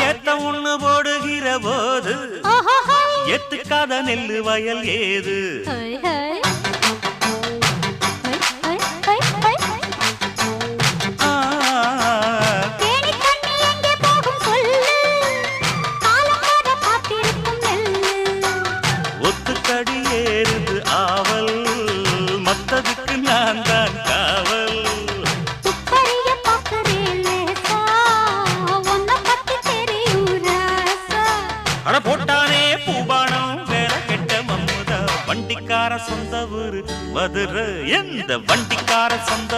ஏத்த ஒண்ணு போடுகிற போது எத்துக்காத நெல்லு வயல் ஏது? ஒத்துக்கடி ஏறுது ஆவல், மத்ததுக்கு நான் தான் காவல். அட போட்டானே பூபானம் வேற கெட்ட மம்முதா. வண்டிக்கார சொந்த ஊரு மதுரை, எந்த வண்டிக்கார சொந்த